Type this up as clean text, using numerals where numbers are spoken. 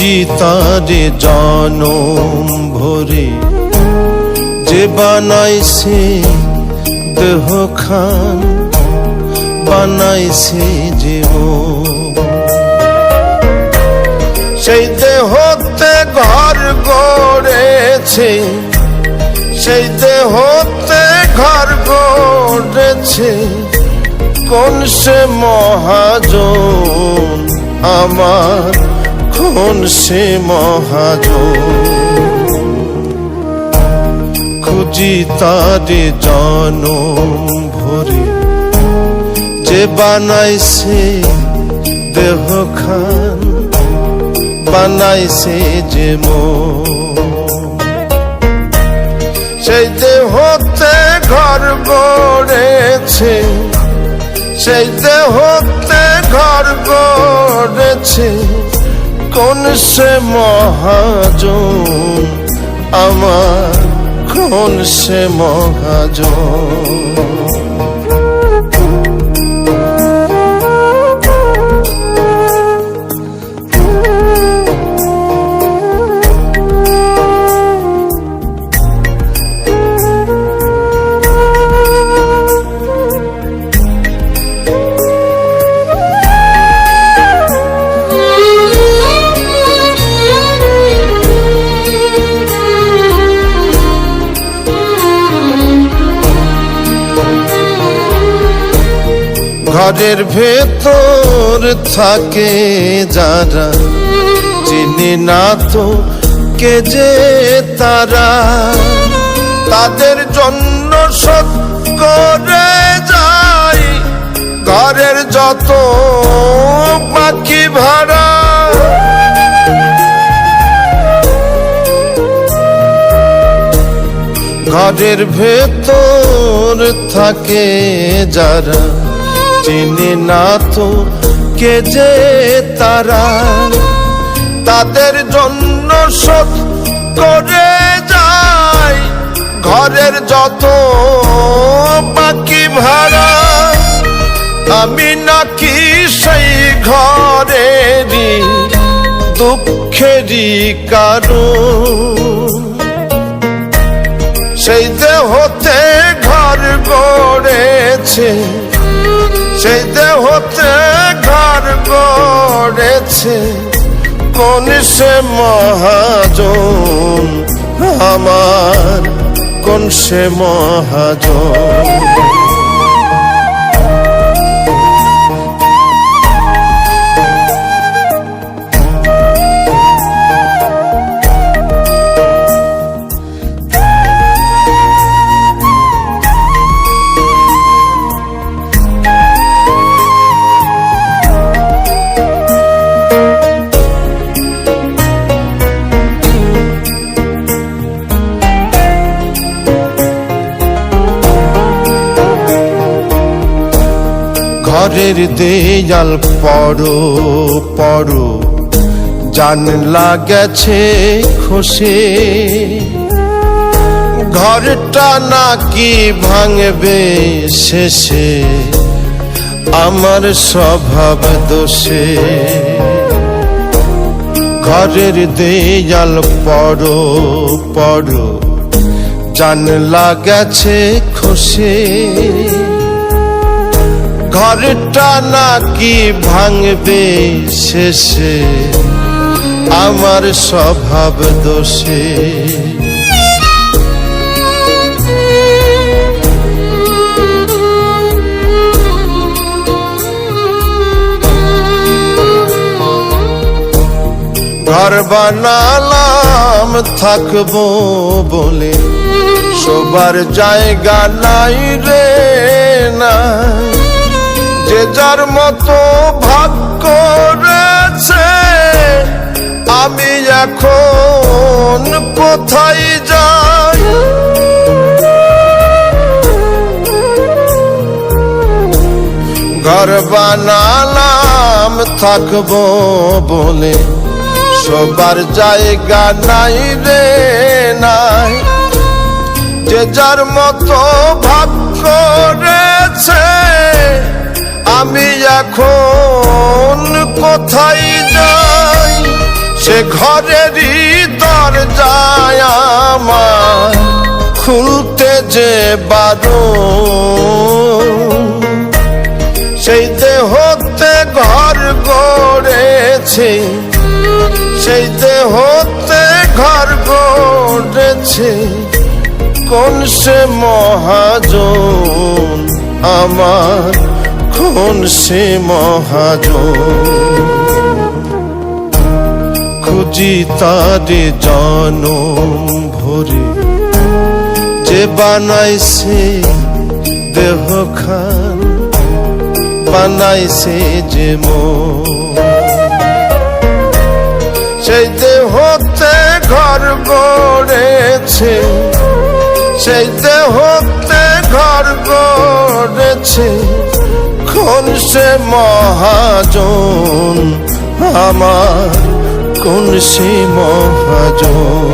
খুঁজি তারে জনম ভরে, যে বানাইছে দেহখান, বানাইছে জীবন। সেই দেহতে ঘর গড়েছে, সেই দেহতে ঘর গড়েছে, কোন সে মহাজন আমার, কোন সে মহাজন। খুঁজি তারে জনম ভরে, যে বানাইছে দেহখান, বানাইছে যে মন। সেই দেহতে ঘর গড়েছে, সেই দেহতে ঘর গড়েছে, কোন সে মহাজন আমার, কোন সে মহাজন। ঘরের ভেতর থাকে যারা, চিনি না তো কে যে তারা, তাদের জন্য শোধ করে যাই ঘরের যত বাকি ভাড়া। ঘরের ভেতর থাকে যারা, চিনি না তো কে যে তারা, তাদের জন্য শোধ করে যাই ঘরের যত বাকি ভাড়া। আমি নাকি সেই ঘরেরই দুঃখেরই কারণ, সেই দেহতে ঘর গড়েছে, সেই দেহতে ঘর গড়েছে, কোন সে মহাজন আমার, কোন সে মহাজন। ঘরের দেয়াল পড়ো পড়ো, জানলা গেছে খসে, ঘরটা নাকি ভাঙবে শেষে আমার স্বভাব দোষে। ঘরের দেয়াল পড়ো পড়ো, জানলা গেছে খসে, ঘরটা নাকি ভাঙবে শেষে আমার স্বভাব দোষে। ঘর বানালাম থাকবো বলে, শোবার জায়গা নাই রে নাই, যে যার মতো ভাগ করেছে, আমি এখন কোথায় যাই। ঘর বানালাম থাকবো বলে, শোবার জায়গা নাই রে নাই, যে যার মতো ভাগ করেছে, আমি এখন কোথায় যাই। সে ঘরেরই দরজায় আমার খুলতে যে বারণ, সেই দেহতে ঘর গড়েছে, সেই দেহতে ঘর গড়েছে কোন সে মহাজন আমার, কোন সে মহাজন। খুঁজি তারে জনম ভরে যে বানাইছে দেহখান, বানাইছে যে মন, সেই দেহতে ঘর গড়েছে, সেই দেহতে ঘর গড়েছে কোন সে মহাজন আমার, কোন সে মহাজন।